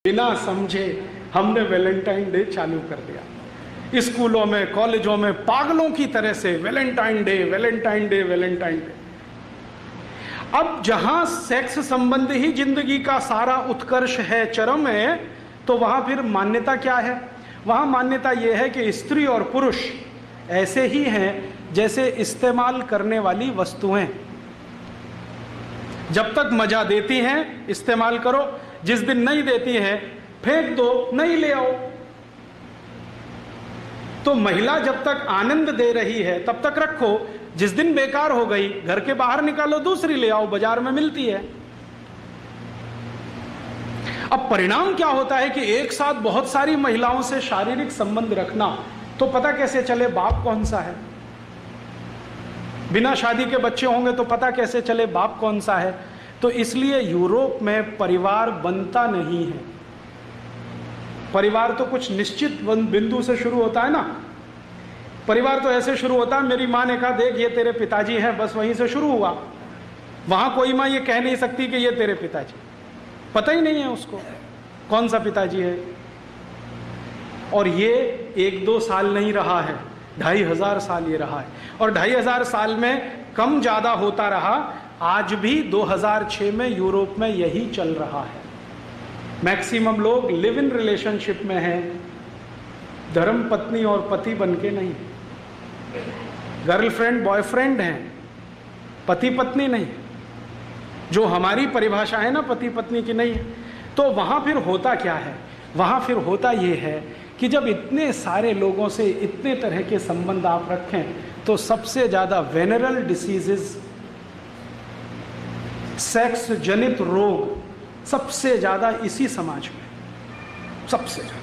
बिना समझे हमने वैलेंटाइन डे चालू कर दिया। स्कूलों में, कॉलेजों में पागलों की तरह से Valentine day, Valentine day, Valentine day. अब जहां सेक्स संबंध ही जिंदगी का सारा उत्कर्ष है, चरम है, तो वहां फिर मान्यता क्या है? वहां मान्यता यह है कि स्त्री और पुरुष ऐसे ही हैं जैसे इस्तेमाल करने वाली वस्तुएं। जब तक मजा देती हैं इस्तेमाल करो, जिस दिन नहीं देती हैं फेंक दो, नहीं ले आओ। तो महिला जब तक आनंद दे रही है तब तक रखो, जिस दिन बेकार हो गई घर के बाहर निकालो, दूसरी ले आओ, बाजार में मिलती है। अब परिणाम क्या होता है कि एक साथ बहुत सारी महिलाओं से शारीरिक संबंध रखना, तो पता कैसे चले बाप कौन सा है? बिना शादी के बच्चे होंगे तो पता कैसे चले बाप कौन सा है? तो इसलिए यूरोप में परिवार बनता नहीं है। परिवार तो कुछ निश्चित बिंदु से शुरू होता है ना। परिवार तो ऐसे शुरू होता है, मेरी माँ ने कहा देख ये तेरे पिताजी हैं, बस वहीं से शुरू हुआ। वहां कोई माँ ये कह नहीं सकती कि ये तेरे पिताजी, पता ही नहीं है उसको कौन सा पिताजी है। और ये 1-2 साल नहीं रहा है, 2500 साल ये रहा है। और 2500 साल में कम ज्यादा होता रहा। आज भी 2006 में यूरोप में यही चल रहा है। मैक्सिमम लोग लिव इन रिलेशनशिप में हैं, धर्म पत्नी और पति बनके नहीं। गर्लफ्रेंड बॉयफ्रेंड हैं, पति पत्नी नहीं। जो हमारी परिभाषा है ना पति पत्नी की, नहीं है। तो वहां फिर होता क्या है? वहां फिर होता यह है कि जब इतने सारे लोगों से इतने तरह के संबंध आप रखें, तो सबसे ज्यादा वेनरल डिसीजेस, सेक्स जनित रोग सबसे ज्यादा इसी समाज में, सबसे ज्यादा।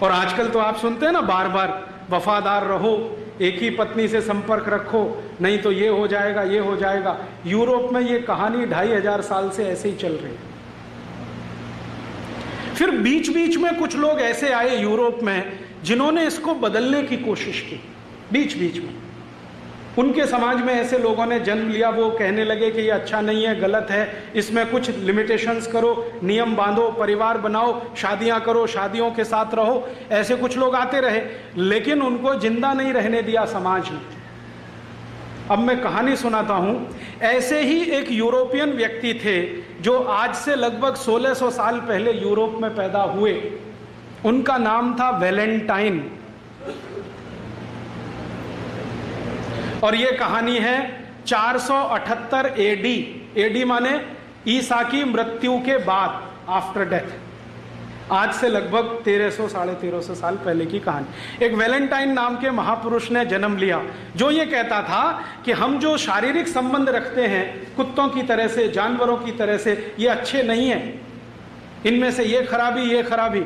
और आजकल तो आप सुनते हैं ना बार बार, वफादार रहो, एक ही पत्नी से संपर्क रखो, नहीं तो ये हो जाएगा, ये हो जाएगा। यूरोप में ये कहानी 2500 साल से ऐसे ही चल रही है। फिर बीच बीच में कुछ लोग ऐसे आए यूरोप में जिन्होंने इसको बदलने की कोशिश की। बीच बीच में उनके समाज में ऐसे लोगों ने जन्म लिया, वो कहने लगे कि ये अच्छा नहीं है, गलत है, इसमें कुछ लिमिटेशंस करो, नियम बांधो, परिवार बनाओ, शादियां करो, शादियों के साथ रहो। ऐसे कुछ लोग आते रहे, लेकिन उनको जिंदा नहीं रहने दिया समाज ने। अब मैं कहानी सुनाता हूं। ऐसे ही एक यूरोपियन व्यक्ति थे जो आज से लगभग 1600 साल पहले यूरोप में पैदा हुए। उनका नाम था वैलेंटाइन। और ये कहानी है 478 एडी। एडी माने ईसा की मृत्यु के बाद, आफ्टर डेथ। आज से लगभग 1300-1350 साल पहले की कहानी। एक वैलेंटाइन नाम के महापुरुष ने जन्म लिया, जो ये कहता था कि हम जो शारीरिक संबंध रखते हैं कुत्तों की तरह से, जानवरों की तरह से, ये अच्छे नहीं है। इनमें से ये खराबी, ये खराबी,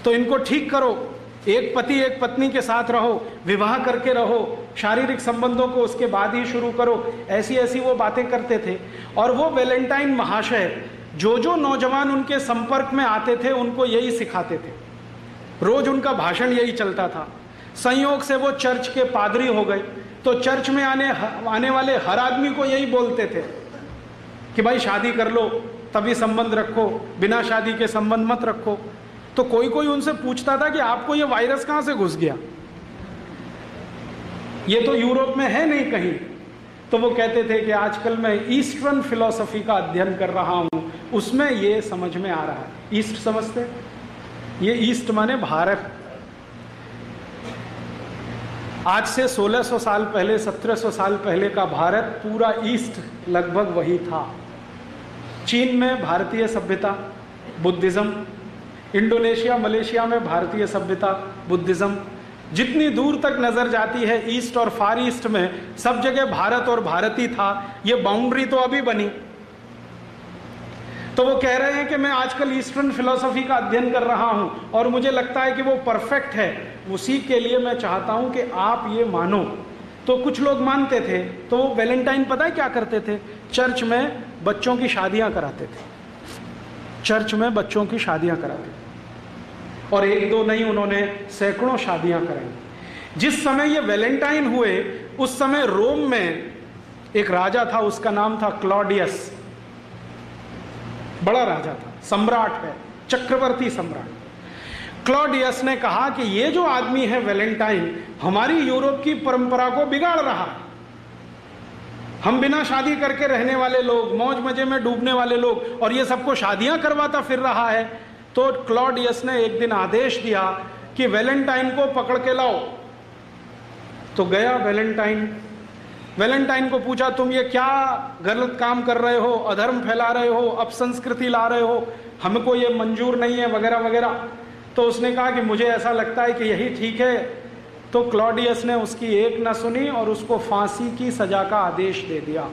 तो इनको ठीक करो। एक पति एक पत्नी के साथ रहो, विवाह करके रहो, शारीरिक संबंधों को उसके बाद ही शुरू करो। ऐसी ऐसी वो बातें करते थे। और वो वैलेंटाइन महाशय जो नौजवान उनके संपर्क में आते थे उनको यही सिखाते थे। रोज उनका भाषण यही चलता था। संयोग से वो चर्च के पादरी हो गए, तो चर्च में आने वाले हर आदमी को यही बोलते थे कि भाई शादी कर लो तभी संबंध रखो, बिना शादी के संबंध मत रखो। तो कोई कोई उनसे पूछता था कि आपको ये वायरस कहां से घुस गया, ये तो यूरोप में है नहीं कहीं। तो वो कहते थे कि आजकल मैं ईस्टर्न फिलॉसफी का अध्ययन कर रहा हूं, उसमें ये समझ में आ रहा है। ईस्ट समझते? ये ईस्ट माने भारत। आज से 1600 साल पहले, 1700 साल पहले का भारत, पूरा ईस्ट लगभग वही था। चीन में भारतीय सभ्यता, बुद्धिज्म। इंडोनेशिया, मलेशिया में भारतीय सभ्यता, बुद्धिज्म। जितनी दूर तक नजर जाती है ईस्ट और फार ईस्ट में, सब जगह भारत और भारती था। ये बाउंड्री तो अभी बनी। तो वो कह रहे हैं कि मैं आजकल ईस्टर्न फिलॉसफी का अध्ययन कर रहा हूं और मुझे लगता है कि वो परफेक्ट है। उसी के लिए मैं चाहता हूं कि आप ये मानो। तो कुछ लोग मानते थे। तो वो वैलेंटाइन पता है क्या करते थे? चर्च में बच्चों की शादियां कराते थे। चर्च में बच्चों की शादियां कराते थे। और 1-2 नहीं, उन्होंने सैकड़ों शादियां कराई। जिस समय ये वैलेंटाइन हुए उस समय रोम में एक राजा था, उसका नाम था क्लॉडियस। बड़ा राजा था, सम्राट है, चक्रवर्ती सम्राट। क्लॉडियस ने कहा कि ये जो आदमी है वैलेंटाइन, हमारी यूरोप की परंपरा को बिगाड़ रहा है। हम बिना शादी करके रहने वाले लोग, मौज मजे में डूबने वाले लोग, और ये सबको शादियां करवाता फिर रहा है। तो क्लॉडियस ने एक दिन आदेश दिया कि वैलेंटाइन को पकड़ के लाओ। तो गया वैलेंटाइन को पूछा, तुम ये क्या गलत काम कर रहे हो, अधर्म फैला रहे हो, अपसंस्कृति ला रहे हो, हमको ये मंजूर नहीं है, वगैरह वगैरह। तो उसने कहा कि मुझे ऐसा लगता है कि यही ठीक है। तो क्लॉडियस ने उसकी एक न सुनी और उसको फांसी की सजा का आदेश दे दिया।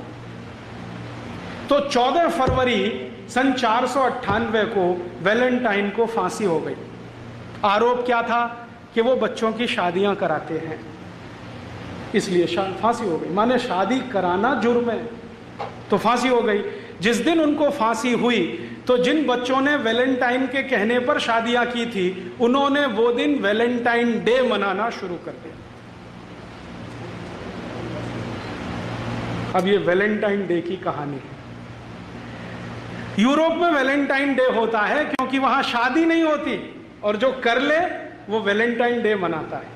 तो 14 फरवरी सन 498 को वैलेंटाइन को फांसी हो गई। आरोप क्या था कि वो बच्चों की शादियां कराते हैं, इसलिए फांसी हो गई। माने शादी कराना जुर्म है, तो फांसी हो गई। जिस दिन उनको फांसी हुई तो जिन बच्चों ने वैलेंटाइन के कहने पर शादियां की थी, उन्होंने वो दिन वैलेंटाइन डे मनाना शुरू कर दिया। अब ये वैलेंटाइन डे की कहानी है। यूरोप में वैलेंटाइन डे होता है क्योंकि वहां शादी नहीं होती, और जो कर ले वो वैलेंटाइन डे मनाता है।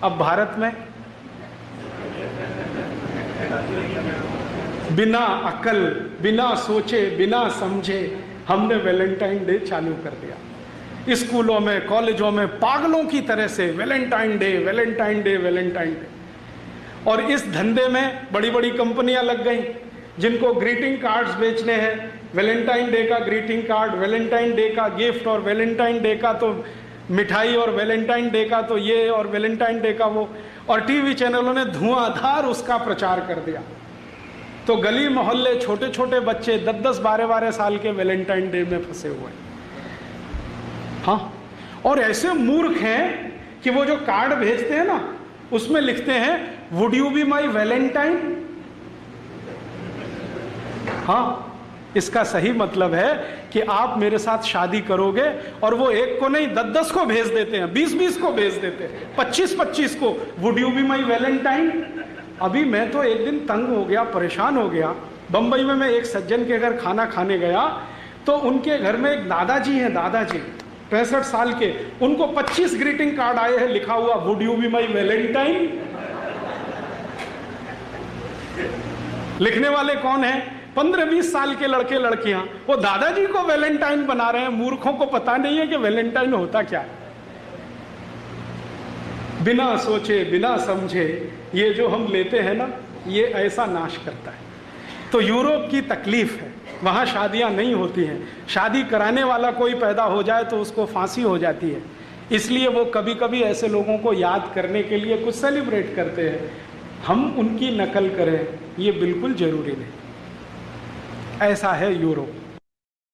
अब भारत में बिना अकल, बिना सोचे, बिना समझे हमने वैलेंटाइन डे चालू कर दिया। स्कूलों में, कॉलेजों में पागलों की तरह से Valentine day, Valentine day, Valentine day. और इस धंधे में बड़ी बड़ी कंपनियां लग गई जिनको ग्रीटिंग कार्ड्स बेचने हैं। वैलेंटाइन डे का ग्रीटिंग कार्ड, वैलेंटाइन डे का गिफ्ट, और वैलेंटाइन डे का तो मिठाई, और वैलेंटाइन डे का तो ये, और वैलेंटाइन डे का वो। और टीवी चैनलों ने धुआंधार उसका प्रचार कर दिया। तो गली मोहल्ले छोटे छोटे बच्चे 10-10, 12-12 साल के वैलेंटाइन डे में फंसे हुए हैं। हाँ, और ऐसे मूर्ख हैं कि वो जो कार्ड भेजते हैं ना, उसमें लिखते हैं would you be my Valentine. हाँ, इसका सही मतलब है कि आप मेरे साथ शादी करोगे, और वो एक को नहीं 10-10 को भेज देते हैं, 20-20 को भेज देते हैं, 25-25 को, would you be my Valentine. अभी मैं तो एक दिन तंग हो गया, परेशान हो गया। बंबई में मैं एक सज्जन के घर खाना खाने गया, तो उनके घर में एक दादाजी हैं, दादाजी 65 साल के, उनको 25 ग्रीटिंग कार्ड आए हैं, लिखा हुआ would you be my Valentine. लिखने वाले कौन है? 15-20 साल के लड़के लड़कियां, वो दादाजी को वैलेंटाइन बना रहे हैं। मूर्खों को पता नहीं है कि वैलेंटाइन होता क्या है। बिना सोचे, बिना समझे ये जो हम लेते हैं ना, ये ऐसा नाश करता है। तो यूरोप की तकलीफ है, वहाँ शादियाँ नहीं होती हैं। शादी कराने वाला कोई पैदा हो जाए तो उसको फांसी हो जाती है। इसलिए वो कभी कभी ऐसे लोगों को याद करने के लिए कुछ सेलिब्रेट करते हैं। हम उनकी नकल करें ये बिल्कुल जरूरी नहीं। ऐसा है यूरोप।